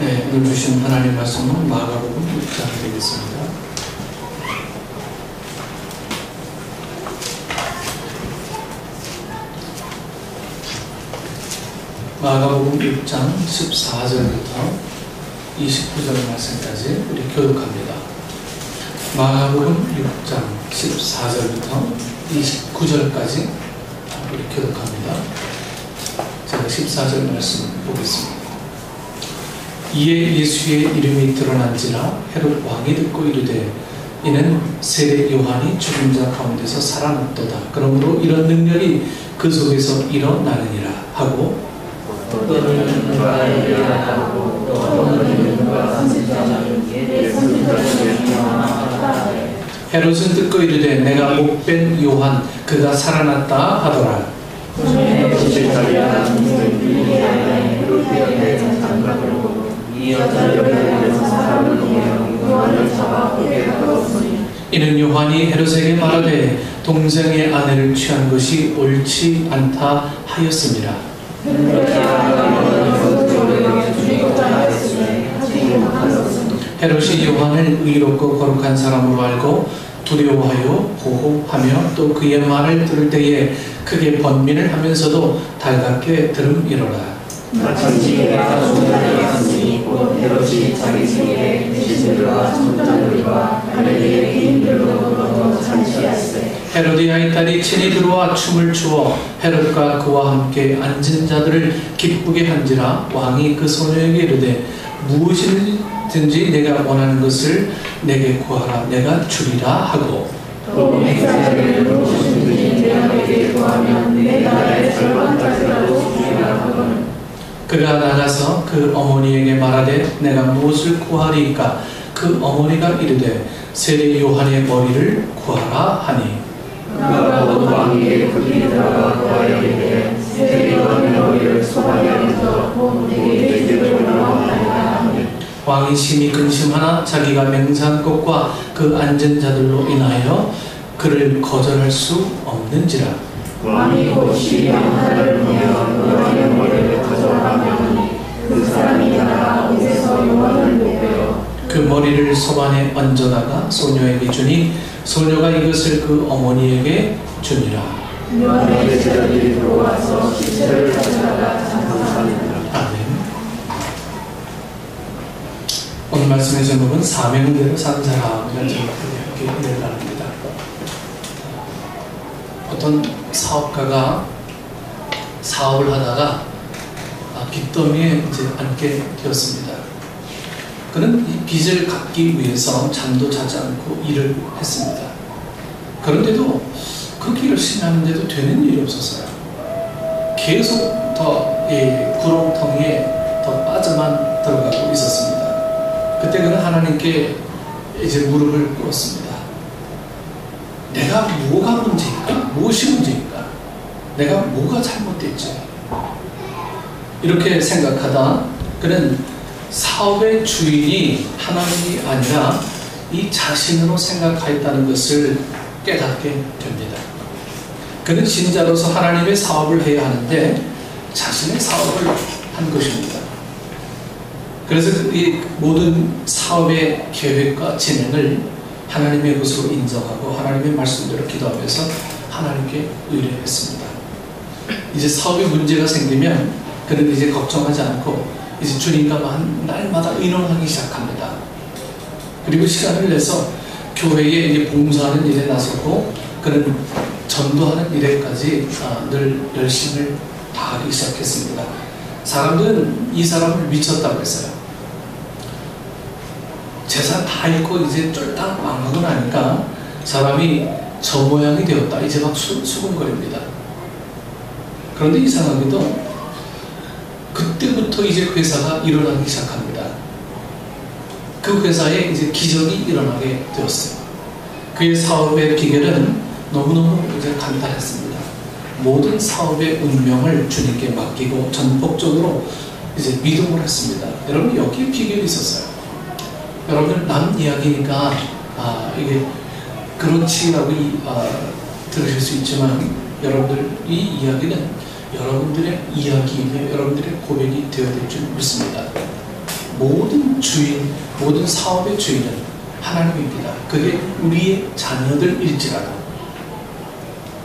네, 오늘 주신 하나님 말씀은 마가복음 6장 되겠습니다. 마가복음 6장 14절부터 29절 말씀까지 우리 교독합니다. 마가복음 6장 14절부터 29절까지 우리 교독합니다. 제가 14절 말씀 보겠습니다. 이에 예수의 이름이 드러난지라 헤롯 왕이 듣고 이르되 이는 세례 요한이 죽은 자 가운데서 살아났도다. 그러므로 이런 능력이 그 속에서 일어나느니라 하고 어떤 누가 일어나고 또 어떤 누가 선지자는 헤롯은 듣고 이르되 내가 목벤 요한 그가 살아났다 하더라. 이는 요한이 헤롯에게 말하되 동생의 아내를 취한 것이 옳지 않다 하였습니다. 헤롯이 요한을 의롭고 거룩한 사람으로 알고 두려워하여 보호하며 또 그의 말을 들을 때에 크게 번민을 하면서도 달갑게 들음이로라. 마침내 주문을 했으니 곧 헤롯이 자기 생일에 시신들과 손자들과 갈릴리의 개인들로 잔치하였으되 헤로디아의 딸이 친히 들어와 춤을 추어 헤롯과 그와 함께 앉은 자들을 기쁘게 한지라. 왕이 그 소녀에게 이르되 무엇이든지 내가 원하는 것을 내게 구하라 내가 주리라 하고 또 백사장을 무엇이든지 내게 구하면 내 나라의 절반까지라도 주리라 하거늘 그가 나가서 그 어머니에게 말하되 내가 무엇을 구하리이까? 그 어머니가 이르되 세례 요한의 머리를 구하라 하니 그가 곧 왕에게 급히 들어가 구하여 이르되 세례 요한의 머리를 소방하여서 곧 내게 들어오라 하니 왕이 심히 근심하나 자기가 맹세한 것과 그 앉은 자들로 인하여 그를 거절할 수 없는지라. 왕이 곧 시리아 하나를 보며 요한의 머리를 가져오라며 하니 그 사람이 나가 옷에서 요한을 녹여 그 머리를 소반에 얹어다가 소녀에게 주니 소녀가 이것을 그 어머니에게 주니라. 요한의 제자들이 들어와서 시체를 가져다가 장사합니다. 아멘. 오늘 말씀의 제목은 사명대로 산 사람이라는 제목으로 이렇게 내려갑니다. 어떤 사업가가 사업을 하다가 빚더미에 이제 앉게 되었습니다. 그는 이 빚을 갚기 위해서 잠도 자지 않고 일을 했습니다. 그런데도 그렇게 열심히 하는데도 되는 일이 없었어요. 계속 더 구렁텅이에 더 빠져만 들어가고 있었습니다. 그때 그는 하나님께 이제 무릎을 꿇었습니다. 내가 뭐가 문제일까? 무엇이 문제일까? 내가 뭐가 잘못됐지? 이렇게 생각하다 그는 사업의 주인이 하나님이 아니라 이 자신으로 생각하였다는 것을 깨닫게 됩니다. 그는 신자로서 하나님의 사업을 해야 하는데 자신의 사업을 한 것입니다. 그래서 이 모든 사업의 계획과 진행을 하나님의 것으로 인정하고 하나님의 말씀대로 기도하면서 하나님께 의뢰했습니다. 이제 사업에 문제가 생기면 그는 이제 걱정하지 않고 이제 주님과 날마다 의논하기 시작합니다. 그리고 시간을 내서 교회에 이제 봉사하는 일에 나서고 그는 전도하는 일에까지 늘 열심을 다하기 시작했습니다. 사람들은 이 사람을 미쳤다고 했어요. 재산 다 잃고 이제 쫄딱 망하고 나니까 사람이 저 모양이 되었다. 이제 막 수군거립니다. 그런데 이상하게도 그때부터 이제 회사가 일어나기 시작합니다. 그 회사에 이제 기적이 일어나게 되었어요. 그의 사업의 비결은 너무너무 이제 간단했습니다. 모든 사업의 운명을 주님께 맡기고 전폭적으로 이제 믿음을 했습니다. 여러분 여기에 비결이 있었어요. 여러분 남 이야기니까 이게 그렇지라고 들으실 수 있지만 여러분들 이 이야기는 여러분들의 이야기이며 여러분들의 고백이 되어야 될 줄 믿습니다. 모든 주인, 모든 사업의 주인은 하나님입니다. 그게 우리의 자녀들일지라도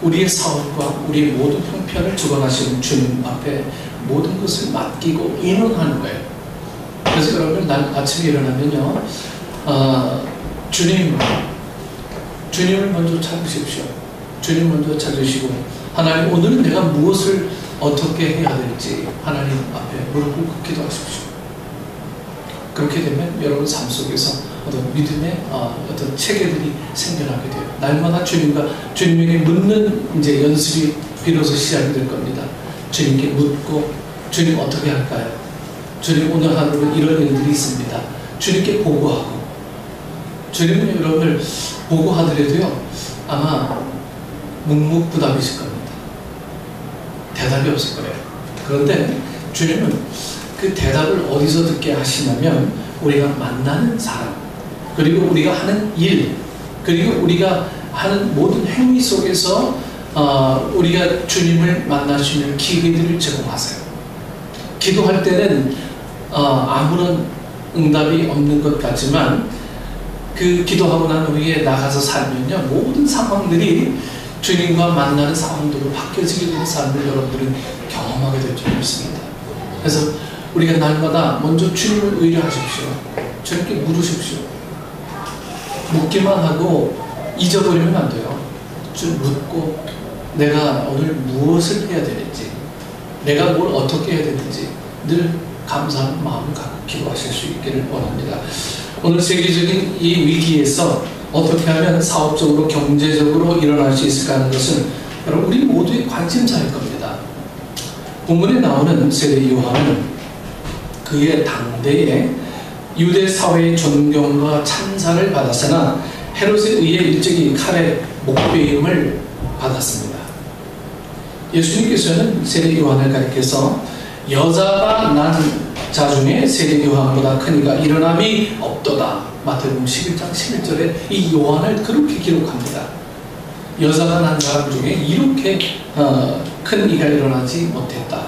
우리의 사업과 우리의 모든 형편을 주관하시는 주님 앞에 모든 것을 맡기고 인원하는 거예요. 그래서 여러분 날 아침에 일어나면요, 주님을 먼저 찾으십시오. 주님 먼저 찾으시고, 하나님 오늘은 내가 무엇을 어떻게 해야 될지 하나님 앞에 무릎 꿇고 기도하십시오. 그렇게 되면 여러분 삶 속에서 어떤 믿음의 어떤 체계들이 생겨나게 돼요. 날마다 주님에게 묻는 이제 연습이 비로소 시작이 될 겁니다. 주님께 묻고, 주님 어떻게 할까요? 주님 오늘 하루는 이런 일들이 있습니다. 주님께 보고하고, 주님은 여러분을 보고하더라도요 아마 묵묵부답이실 겁니다. 대답이 없을 거예요. 그런데 주님은 그 대답을 어디서 듣게 하시냐면 우리가 만나는 사람, 그리고 우리가 하는 일, 그리고 우리가 하는 모든 행위 속에서 우리가 주님을 만날 수 있는 기회들을 제공하세요. 기도할 때는 아무런 응답이 없는 것 같지만 그 기도하고 난 후에 나가서 살면요 모든 상황들이 주님과 만나는 상황들로 바뀌어지게 되는 삶을 여러분들은 경험하게 될 줄 믿습니다. 그래서 우리가 날마다 먼저 주님을 의뢰하십시오. 주님께 물으십시오. 묻기만 하고 잊어버리면 안 돼요. 좀 묻고 내가 오늘 무엇을 해야 되는지, 내가 뭘 어떻게 해야 되는지 늘 감사하는 마음을 갖고 기도하실 수 있기를 원합니다. 오늘 세계적인 이 위기에서 어떻게 하면 사업적으로 경제적으로 일어날 수 있을까 하는 것은 여러분 우리 모두의 관심사일 겁니다. 본문에 나오는 세례 요한은 그의 당대에 유대 사회의 존경과 찬사를 받았으나 헤롯에 의해 일찍이 칼에 목베임을 받았습니다. 예수님께서는 세례 요한을 가리켜서 여자가 난 자 중에 세례 요한보다 큰 이가 일어남이 없도다. 마태복음 11장 11절에 이 요한을 그렇게 기록합니다. 여자가 난 사람 중에 이렇게 큰 이가 일어나지 못했다.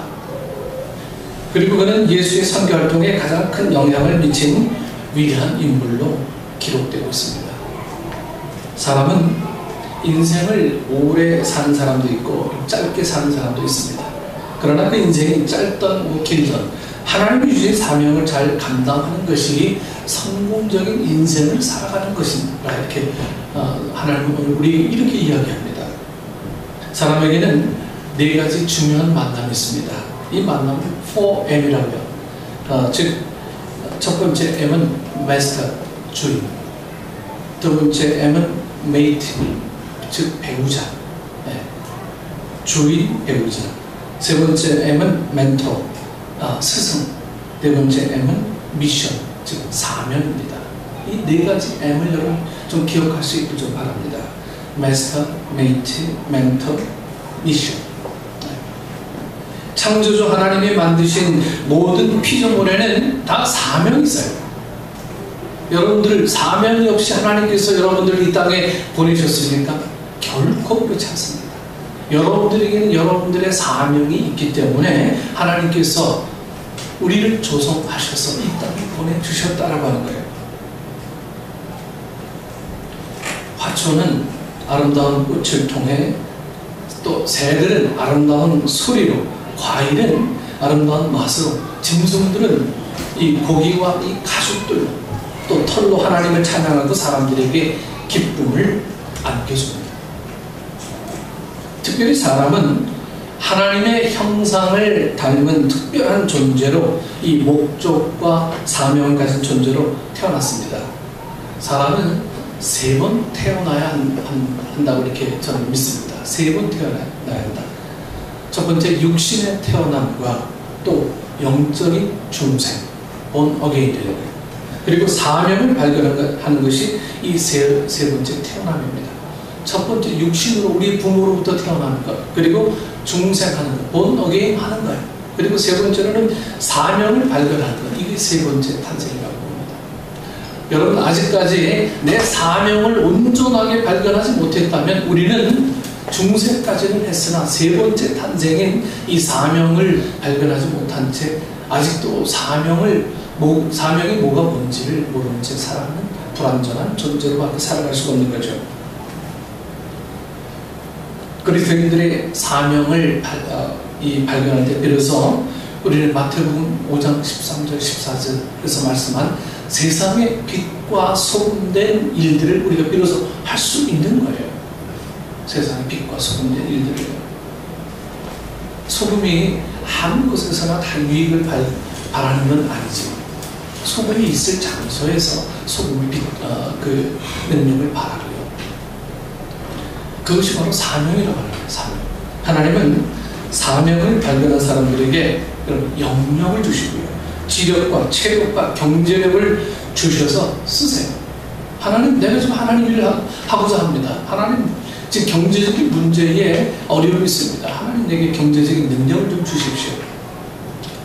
그리고 그는 예수의 선교활동에 가장 큰 영향을 미친 위대한 인물로 기록되고 있습니다. 사람은 인생을 오래 사는 사람도 있고 짧게 사는 사람도 있습니다. 그러나 그 인생이 짧던 길던 하나님의 주신 사명을 잘 감당하는 것이 성공적인 인생을 살아가는 것입니다. 이렇게 하나님은 오늘 우리 이렇게 이야기합니다. 사람에게는 네 가지 중요한 만남이 있습니다. 이 만남은 4M이라고요. 즉, 첫 번째 M은 마스터, 주인. 두 번째 M은 메이트, 즉 배우자. 네. 주인, 배우자. 세 번째 M은 멘토, 스승. 네 번째 M은 미션, 즉 사명입니다. 이 네 가지 M을 여러분 좀 기억할 수 있길 좀 바랍니다. 마스터, 메이트, 멘토, 미션. 창조주 하나님이 만드신 모든 피조물에는 다 사명이 있어요. 여러분들 사명이 없이 하나님께서 여러분들을 이 땅에 보내셨으니까 결코 그렇지 않습니다. 여러분들에게는 여러분들의 사명이 있기 때문에 하나님께서 우리를 조성하셔서 이 땅에 보내주셨다라고 하는 거예요. 화초는 아름다운 꽃을 통해, 또 새들은 아름다운 소리로, 과일은 아름다운 맛으로, 짐승들은 이 고기와 이 가죽들로, 또 털로 하나님을 찬양하고 사람들에게 기쁨을 안겨줍니다. 특별히 사람은 하나님의 형상을 닮은 특별한 존재로, 이 목적과 사명을 가진 존재로 태어났습니다. 사람은 3번 태어나야 한다고 이렇게 저는 믿습니다. 3번 태어나야 한다. 첫 번째 육신의 태어남과 또 영적인 중생, born again 되는 거예요. 그리고 사명을 발견하는 것이 이 세 번째 태어남입니다. 첫 번째 육신으로 우리 부모로부터 태어나는 것, 그리고 중생하는 것, born again 하는 거예요. 그리고 세 번째로는 사명을 발견하는 것, 이게 세 번째 탄생이라고 봅니다. 여러분 아직까지 내 사명을 온전하게 발견하지 못했다면 우리는 중생까지는 했으나 세 번째 탄생인 이 사명을 발견하지 못한 채 아직도 사명을 사명이 뭐가 뭔지를 모르는 채 살아가는 불완전한 존재로밖에 살아갈 수가 없는 거죠. 그리스도인들의 사명을 발견할 때 비로소 우리는 마태복음 5장 13절 14절에서 말씀한 세상의 빛과 소금된 일들을 우리가 비로소 할 수 있는 거예요. 세상의 빛과 소금된 일들을. 소금이 아무 곳에서나 다 유익을 바라는 건 아니죠. 소금이 있을 장소에서 소금의 그 능력을 바라고요. 그것이 바로 사명이라고 하는 거예요. 사명. 하나님은 사명을 발견한 사람들에게 영역을 주시고요, 지력과 체력과 경제력을 주셔서 쓰세요. 하나님, 내가 지금 하나님 일을 하고자 합니다. 하나님, 지금 경제적인 문제에 어려움이 있습니다. 하나님, 내게 경제적인 능력을 좀 주십시오.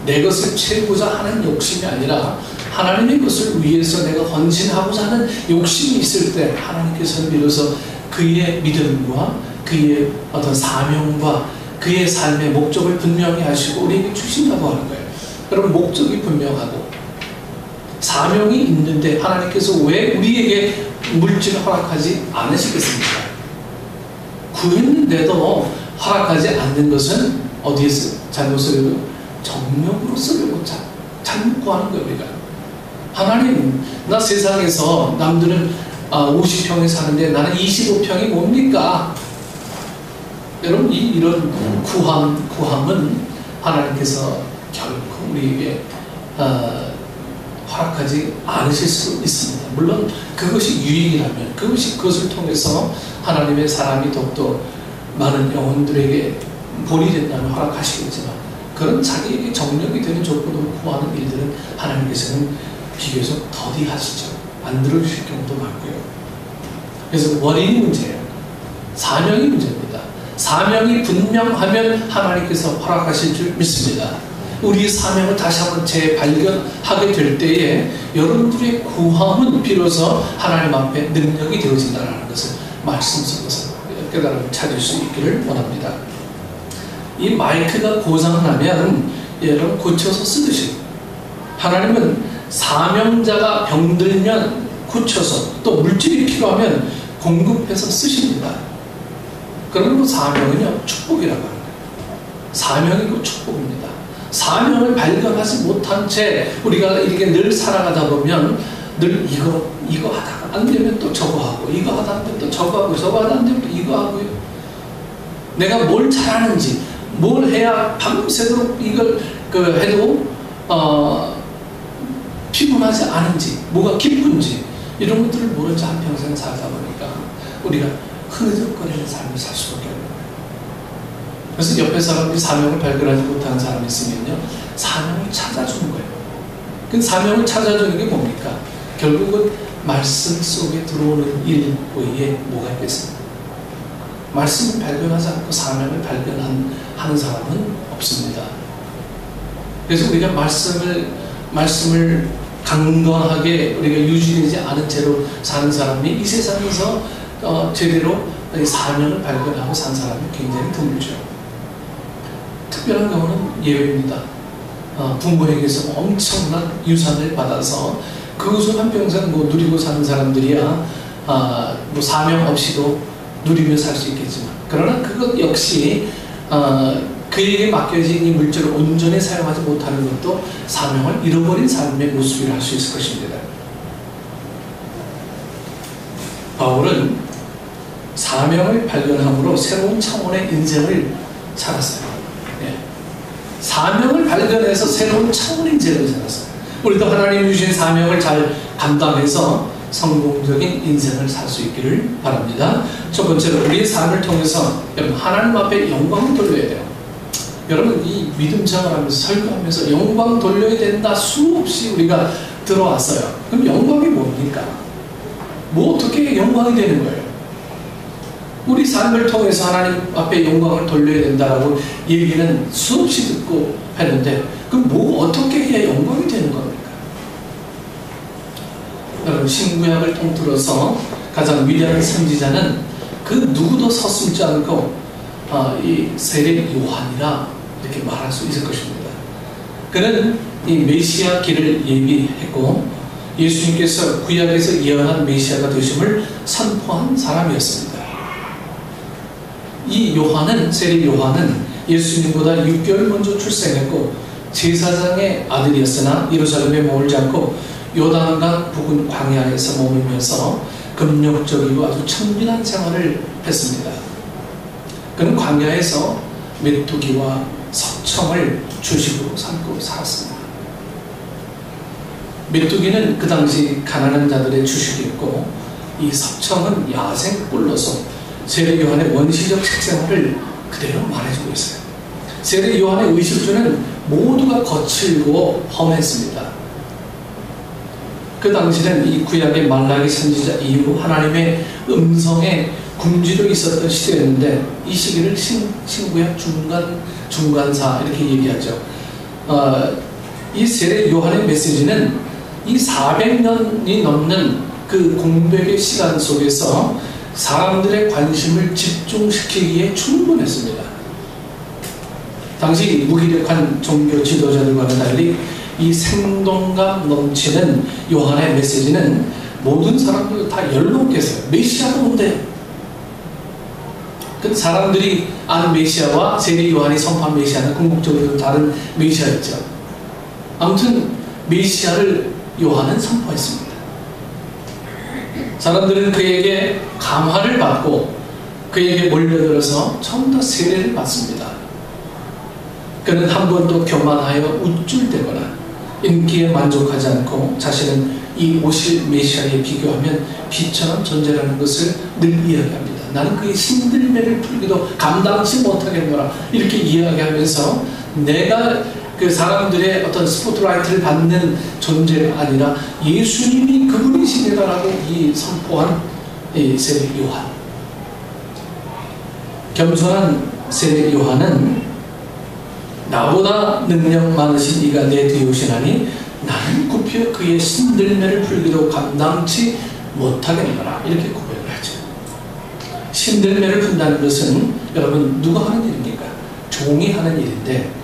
내 것을 채우고자 하는 욕심이 아니라 하나님의 것을 위해서 내가 헌신하고자 하는 욕심이 있을 때 하나님께서는 비로소 그의 믿음과 그의 어떤 사명과 그의 삶의 목적을 분명히 하시고 우리에게 주신다고 하는 거예요. 여러분, 목적이 분명하고 사명이 있는데 하나님께서 왜 우리에게 물질을 허락하지 않으시겠습니까? 구했는데도 허락하지 않는 것은 어디에서 잘못 쓰려고? 정욕으로 쓰려고 잘못 구하는 거예요. 우리가. 하나님, 나 세상에서 남들은 50평에 사는데 나는 25평이 뭡니까? 여러분, 이런 구함은 하나님께서 결코 우리에게 허락하지 않으실 수 있습니다. 물론 그것이 유익이라면, 그것을 통해서 하나님의 사람이 더욱더 많은 영혼들에게 본이 된다면 허락하시겠지만, 그런 자기에게 정력이 되는 조건으로 구하는 일들은 하나님께서는 비교적 더디하시죠. 안 들어주실 경우도 많고요. 그래서 원인이 문제예요. 사명이 문제입니다. 사명이 분명하면 하나님께서 허락하실 줄 믿습니다. 우리의 사명을 다시 한번 재발견하게 될 때에 여러분들의 구함은 비로소 하나님 앞에 능력이 되어진다는 것을 말씀 속에서 깨달음을 찾을 수 있기를 원합니다. 이 마이크가 고장나면 여러분 고쳐서 쓰듯이 하나님은 사명자가 병들면 고쳐서 또 물질이 필요하면 공급해서 쓰십니다. 그러므로 사명은요, 축복이라고 합니다. 사명이고 축복입니다. 사명을 발견하지 못한 채 우리가 이렇게 늘 살아가다 보면 늘 이거 하다가 안 되면 또 저거 하고, 이거 하다 안 되면 또 저거 하고, 저거 하다 안 되면 또 이거 하고요. 내가 뭘 잘하는지, 뭘 해야 밤새도록 이걸 해도 피곤하지 않은지, 뭐가 기쁜지 이런 것들을 모른 채 한평생 살다 보니까 우리가 흐느적거리는 삶을 살 수밖에 없는 거예요. 그래서 옆에 사람들이 사명을 발견하지 못하는 사람이 있으면요, 사명을 찾아주는 거예요. 그 사명을 찾아주는 게 뭡니까? 결국은 말씀 속에 들어오는 일 외에 뭐가 있겠습니까? 말씀을 발견하지 않고 사명을 발견하는 사람은 없습니다. 그래서 우리가 말씀을 강건하게 우리가 유지되지 않은 채로 사는 사람이 이 세상에서 제대로 사명을 발견하고 산 사람이 굉장히 드물죠. 특별한 경우는 예외입니다. 부모에게서 엄청난 유산을 받아서 그것을 한평생 누리고 사는 사람들이야 사명 없이도 누리며 살 수 있겠지만, 그러나 그것 역시 그에게 맡겨진 이 물질을 온전히 사용하지 못하는 것도 사명을 잃어버린 삶의 모습이라 할 수 있을 것입니다. 바울은 사명을 발견함으로 새로운 차원의 인생을 살았어요. 네. 사명을 발견해서 새로운 차원의 인생을 살았어요. 우리도 하나님 주신 사명을 잘 감당해서 성공적인 인생을 살 수 있기를 바랍니다. 첫 번째로 우리의 삶을 통해서 여러분 하나님 앞에 영광을 돌려야 돼요. 여러분 이 믿음 생활하면서 설교하면서 영광 돌려야 된다 수없이 우리가 들어왔어요. 그럼 영광이 뭡니까? 뭐 어떻게 영광이 되는 거예요? 우리 삶을 통해서 하나님 앞에 영광을 돌려야 된다라고 얘기는 수없이 듣고 했는데, 그럼 뭐 어떻게 해야 영광이 되는 겁니까? 여러분 신구약을 통틀어서 가장 위대한 선지자는 그 누구도 서슴지 않고 이 세례 요한이라 이렇게 말할 수 있을 것입니다. 그는 이 메시아 길을 얘기했고 예수님께서 구약에서 예언한 메시아가 되심을 선포한 사람이었습니다. 이 요한은, 세례 요한은 예수님보다 6개월 먼저 출생했고 제사장의 아들이었으나 예루살렘에 머물지 않고 요단강 부근 광야에서 머물면서 금욕적이고 아주 청빈한 생활을 했습니다. 그는 광야에서 메뚜기와 석청을 주식으로 삼고 살았습니다. 메뚜기는 그 당시 가난한 자들의 주식이었고 이 석청은 야생 꿀로서 세례 요한의 원시적 식생활을 그대로 말해주고 있어요. 세례 요한의 의식주는 모두가 거칠고 험했습니다. 그 당시는 이 구약의 말라기 선지자 이후 하나님의 음성에 굶주려 있었던 시대였는데 이 시기를 신구약 중간사 이렇게 얘기하죠. 이 세례 요한의 메시지는 이 400년이 넘는 그 공백의 시간 속에서 사람들의 관심을 집중시키기에 충분했습니다. 당시 무기력한 종교 지도자들과는 달리 이 생동감 넘치는 요한의 메시지는 모든 사람들 다 열광했어요. 메시아가 온대. 그 사람들이 아는 메시아와 세례 요한이 선포한 메시아는 궁극적으로 다른 메시아였죠. 아무튼 메시아를 요한은 선포했습니다. 사람들은 그에게 감화를 받고 그에게 몰려들어서 처음 다 세례를 받습니다. 그는 한 번도 교만하여 우쭐대거나 인기에 만족하지 않고 자신은 이 오실 메시아에 비교하면 비천한 존재라는 것을 늘 이야기합니다. 나는 그의 신들매를 풀기도 감당치 못하겠노라 이렇게 이야기하면서 내가 그 사람들의 어떤 스포트라이트를 받는 존재가 아니라 예수님이 그분이시다라고 이 선포한 이 세례 요한. 겸손한 세례 요한은 나보다 능력 많으신 이가 내 뒤에 오시나니 나는 굽혀 그의 신들매를 풀기도 감당치 못하겠노라 이렇게 고백을 하죠. 신들매를 푼다는 것은 여러분 누가 하는 일입니까? 종이 하는 일인데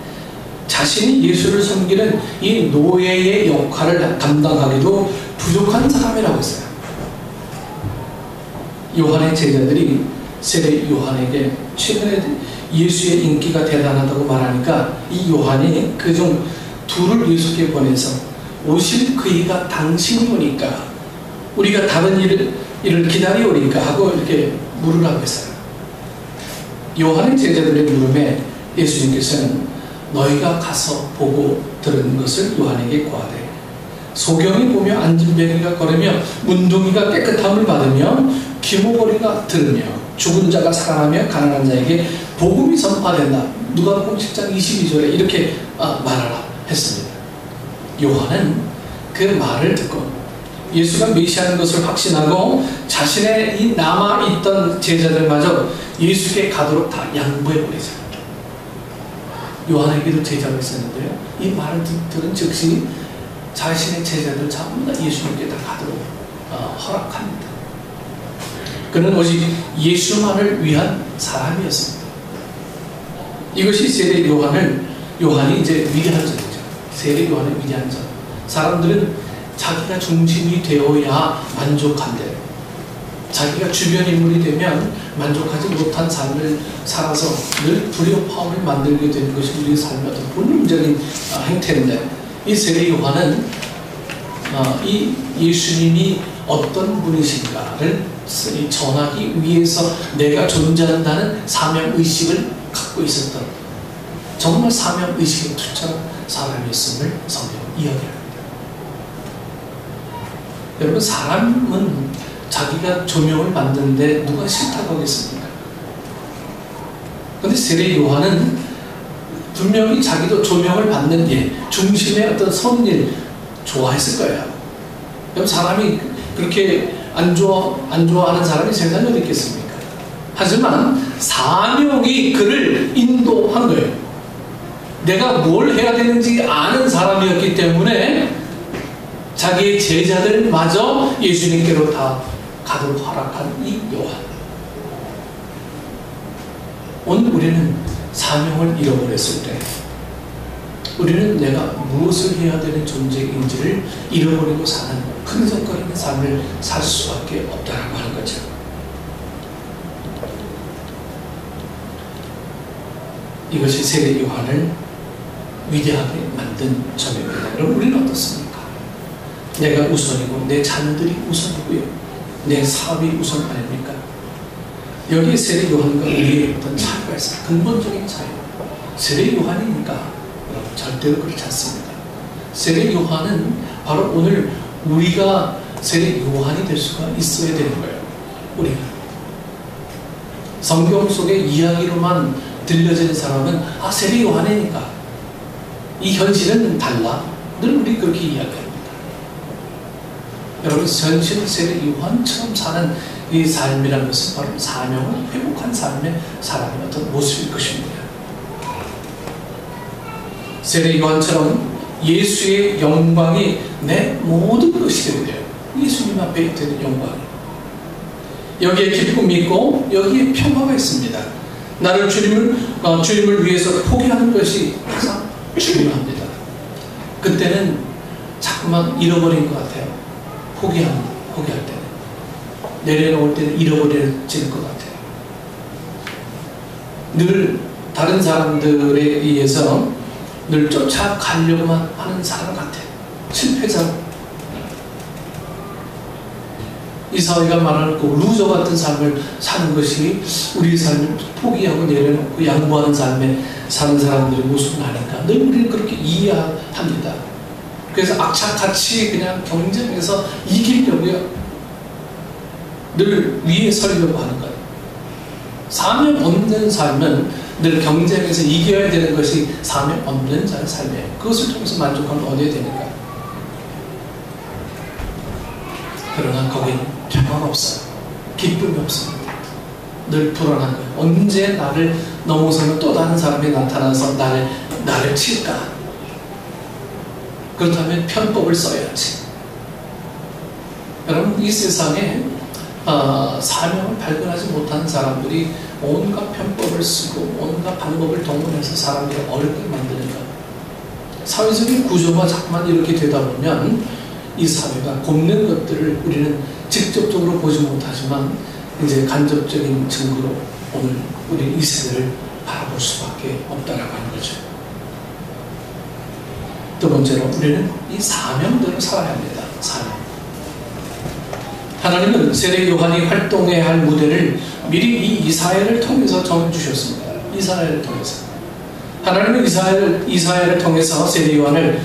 자신이 예수를 섬기는 이 노예의 역할을 감당하기도 부족한 사람이라고 했어요. 요한의 제자들이 세례 요한에게 최근에 예수의 인기가 대단하다고 말하니까 이 요한이 그중 둘을 예수께 보내서 오실 그이가 당신이 오니까 우리가 다른 일을 기다리오니까 하고 이렇게 물으라고 했어요. 요한의 제자들의 물음에 예수님께서는 너희가 가서 보고 들은 것을 요한에게 고하되 소경이 보며 안진뱅이가 걸으며 문둥이가 깨끗함을 받으며 기모거리가 들으며 죽은 자가 살아나며 가난한 자에게 복음이 전파된다. 누가복음 10장 22절에 이렇게 말하라 했습니다. 요한은 그 말을 듣고 예수가 메시아인 것을 확신하고 자신의 이 남아있던 제자들마저 예수께 가도록 다 양보해버리죠. 요한에게도 제자가 있었는데요. 이 말을 들은 즉시 자신의 제자들 전부 다 예수님께 다 가도록 허락합니다. 그는 오직 예수만을 위한 사람이었습니다. 이것이 세례 요한이 이제 위대한 점이죠. 세례 요한의 위대한 점. 사람들은 자기가 중심이 되어야 만족한대. 자기가 주변 인물이 되면 만족하지 못한 삶을 살아서 늘 불협화음을 만들게 되는 것이 우리의 삶의 어떤 본능적인 행태인데 이 세례 요한은 이 예수님이 어떤 분이신가를 전하기 위해서 내가 존재한다는 사명의식을 갖고 있었던 정말 사명의식에 투철한 사람이었음을 성경은 이야기합니다. 여러분 사람은 자기가 조명을 받는데 누가 싫다고 하겠습니까? 그런데 세례 요한은 분명히 자기도 조명을 받는 일, 중심의 어떤 선한 일 좋아했을 거예요. 여러분 사람이 그렇게 안 좋아하는 사람이 세상에 어디 있겠습니까? 하지만 사명이 그를 인도한 거예요. 내가 뭘 해야 되는지 아는 사람이었기 때문에 자기의 제자들마저 예수님께로 다 가도록 허락한 이 요한. 오늘 우리는 사명을 잃어버렸을 때 우리는 내가 무엇을 해야 되는 존재인지를 잃어버리고 사는 흔적거리는 삶을 살 수밖에 없다라고 하는 거죠. 이것이 세례 요한을 위대하게 만든 점입니다. 여러분, 우리는 어떻습니까? 내가 우선이고 내 자녀들이 우선이고요, 내 사업이 우선 아닙니까? 여기에 세례 요한과 우리의 어떤 차이가 있어요. 근본적인 차이. 세례 요한이니까 절대로 그렇지 않습니다. 세례 요한은 바로 오늘 우리가 세례 요한이 될 수가 있어야 되는 거예요. 우리가 성경 속의 이야기로만 들려지는 사람은 세례 요한이니까 이 현실은 달라. 늘 우리 그렇게 이야기합니다. 여러분, 현실 세례 요한처럼 사는 이 삶이라는 것은 바로 사명을 회복한 삶의 사람의 어떤 모습일 것입니다. 세례 요한처럼 예수의 영광이 내 모든 것이 되는 거예요. 예수님 앞에 되는 영광이. 여기에 기쁨이 있고 여기에 평화가 있습니다. 나를 주님을 위해서 포기하는 것이 가장 중요합니다. 그때는 자꾸만 잃어버린 것 같아요. 포기할 때는. 내려놓을 때는 잃어버려지는 것 같아요. 늘 다른 사람들에 의해서 늘 쫓아가려고만 하는 사람 같아요. 실패자. 이 사회가 말하는 그 루저 같은 삶을 사는 것이 우리의 삶을 포기하고 내려놓고 양보하는 삶에 사는 사람들의 모습은 아닌가. 늘 우리는 그렇게 이해합니다. 그래서 악착같이 그냥 경쟁에서 이기려고요, 늘 위에 서려고 하는 거예요. 사명 없는 삶은 늘 경쟁에서 이겨야 되는 것이 사명 없는 자의 삶이에요. 그것을 통해서 만족하면 얻어야 되니까. 그러나 거기는 평화가 없어요. 기쁨이 없습니다. 늘 불안한 거예요. 언제 나를 넘어서는 또 다른 사람이 나타나서 나를 칠까? 그렇다면 편법을 써야지. 여러분, 이 세상에 사명을 발견하지 못하는 사람들이 온갖 편법을 쓰고 온갖 방법을 동원해서 사람들을 어렵게 만드는 것. 사회적인 구조가 자꾸만 이렇게 되다 보면 이 사회가 곱는 것들을 우리는 직접적으로 보지 못하지만 이제 간접적인 증거로 오늘 우리 이 세대를 바라볼 수밖에 없다라고 하는 거죠. 두 번째로 우리는 이 사명대로 살아야 합니다. 사명. 하나님은 세례 요한이 활동해야 할 무대를 미리 이 이사야를 통해서 정해주셨습니다. 이사야를 통해서. 하나님은 이사야를 통해서 세례 요한을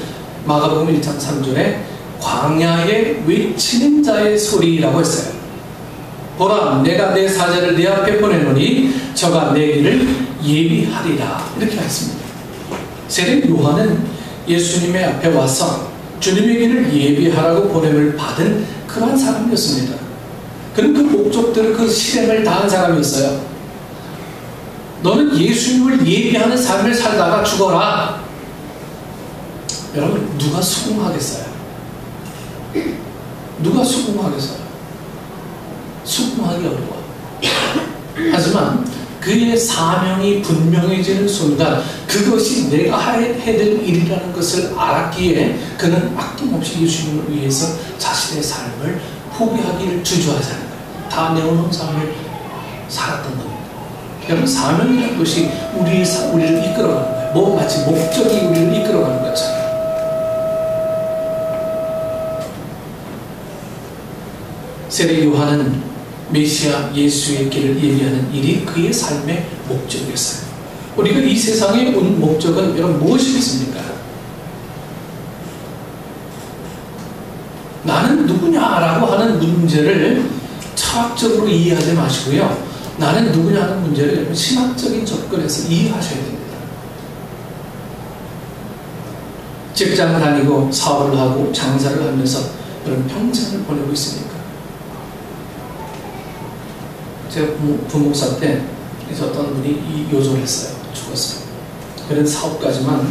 마가복음 1장 3절에 광야에 외치는 자의 소리라고 했어요. 보라, 내가 내 사자를 내 앞에 보내노니 저가 내 길을 예비하리라. 이렇게 했습니다. 세례 요한은 예수님의 앞에 와서 주님의 길을 예비하라고 보냄을 받은 그러한 사람이었습니다. 그는 그 목적들을, 그 실행을 다한 사람이었어요. 너는 예수님을 예비하는 삶을 살다가 죽어라. 여러분, 누가 수긍하겠어요? 누가 수긍하겠어요? 수긍하기 어려워. 하지만 그의 사명이 분명해지는 순간 그것이 내가 해야 될 일이라는 것을 알았기에 그는 아낌없이 예수님을 위해서 자신의 삶을 포기하기를 주저하지 않은 거예요. 다 내어놓은 삶을 살았던 겁니다. 여러분, 사명이라는 것이 우리를 이끌어가는 거예요. 마치 목적이 우리를 이끌어가는 것처럼. 세례 요한은 메시아 예수의 길을 예비하는 일이 그의 삶의 목적이었어요. 우리가 이 세상에 온 목적은 여러분 무엇이겠습니까? 나는 누구냐라고 하는 문제를 철학적으로 이해하지 마시고요, 나는 누구냐 하는 문제를 신학적인 접근에서 이해하셔야 됩니다. 직장을 다니고 사업을 하고 장사를 하면서 여러분 평생을 보내고 있으니까. 제가 부목사 때 어떤 분이 이 요조를 했어요. 죽었어요. 그런 사업까지만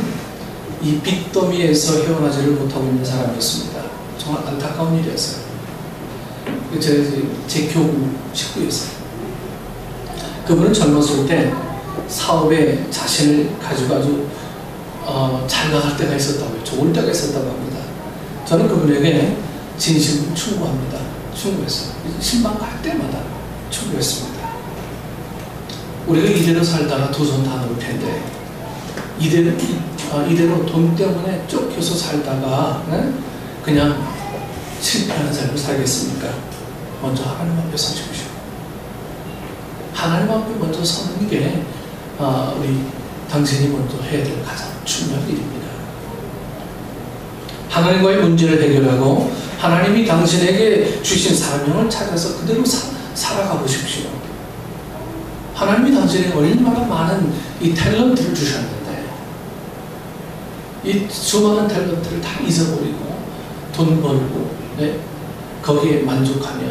이 빚더미에서 헤어나지를 못하고 있는 사람이었습니다. 정말 안타까운 일이었어요. 제 교우 식구였어요. 그분은 젊었을 때 사업에 자신을 가지고 아주 잘 나갈 때가 있었다고요. 좋을 때가 있었다고 합니다. 저는 그분에게 진심으로 충고합니다. 충고했어요. 신방 갈 때마다 충고했습니다. 우리가 이대로 살다가 두 손 다 놓을 텐데 이대로 돈 때문에 쫓겨서 살다가 그냥 실패하는 삶을 살겠습니까? 먼저 하나님 앞에 서십시오. 하나님 앞에 먼저 서는 게 우리 당신이 먼저 해야 될 가장 중요한 일입니다. 하나님과의 문제를 해결하고 하나님이 당신에게 주신 사명을 찾아서 그대로 살아가 보십시오. 하나님이 당신에게 얼마나 많은 이 탤런트를 주셨는데 이 수많은 탤런트를 다 잊어버리고 돈 벌고 거기에 만족하며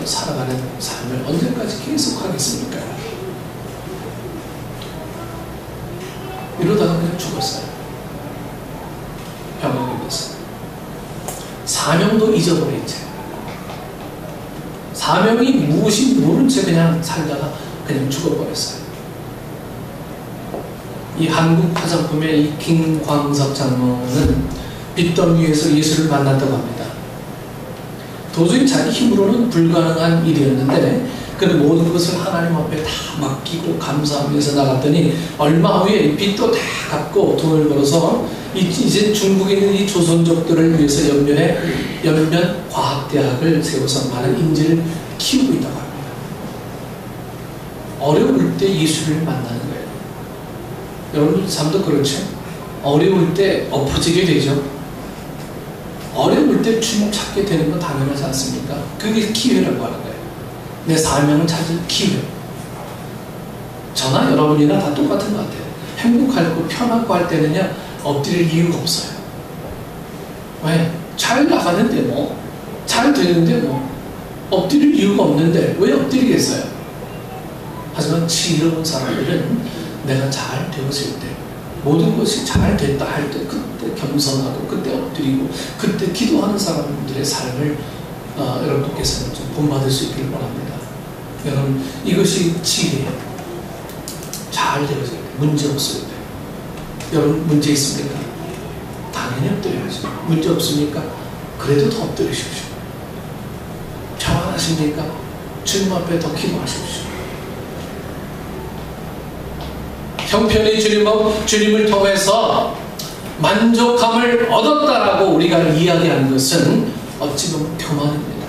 살아가는 삶을 언제까지 계속하겠습니까? 이러다가 그냥 죽었어요. 병원에 걸렸어요. 사명도 잊어버린 채, 사명이 무엇인지 모른 채 그냥 살다가 그냥 죽어버렸어요. 이 한국 화장품의 이 김광석 장로는 빚더미에서 예수를 만났다고 합니다. 도저히 자기 힘으로는 불가능한 일이었는데 그는 모든 것을 하나님 앞에 다 맡기고 감사하면서 나갔더니 얼마 후에 빚도 다 갚고 돈을 벌어서 이제 중국에 있는 이 조선족들을 위해서 연변 과학대학을 세워서 많은 인재를 키우고 있다고 합니다. 어려울 때 예수를 만나는 거예요. 여러분 삶도 그렇죠? 어려울 때 엎어지게 되죠. 어려울 때 주님 찾게 되는 건 당연하지 않습니까? 그게 기회라고 하는 거예요. 내 사명을 찾을 기회. 저나 여러분이나 다 똑같은 것 같아요. 행복하고 편하고 할 때는요 엎드릴 이유가 없어요. 왜? 잘 나가는데 뭐, 잘 되는데 뭐, 엎드릴 이유가 없는데 왜 엎드리겠어요? 하지만 지혜로운 사람들은 내가 잘 되었을 때, 모든 것이 잘 됐다 할 때 그때 겸손하고 그때 엎드리고 그때 기도하는 사람들의 삶을 여러분께서는 좀 본받을 수 있기를 바랍니다. 여러분 이것이 지혜예요. 잘 되었을 때, 문제 없을 때. 여러분 문제 있습니까? 당연히 엎드려야죠. 문제 없습니까? 그래도 더 엎드리십시오. 평안하십니까? 주님 앞에 더 기도하십시오. 형편이 주님을 통해서 만족함을 얻었다라고 우리가 이야기하는 것은 어찌 보면 교만입니다.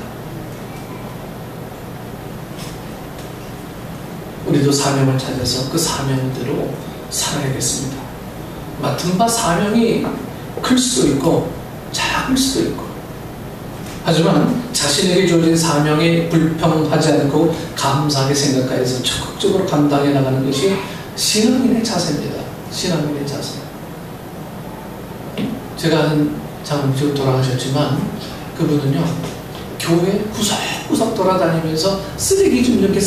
우리도 사명을 찾아서 그 사명대로 살아야겠습니다. 맡은 바 사명이 클 수도 있고 작을 수도 있고, 하지만 자신에게 주어진 사명에 불평하지 않고 감사하게 생각하여서 적극적으로 감당해 나가는 것이 신앙인의 자세입니다. 신앙인의 자세. 제가 한 장로님 돌아가셨지만 그분은요 교회 구석구석 돌아다니면서 쓰레기 좀 이렇게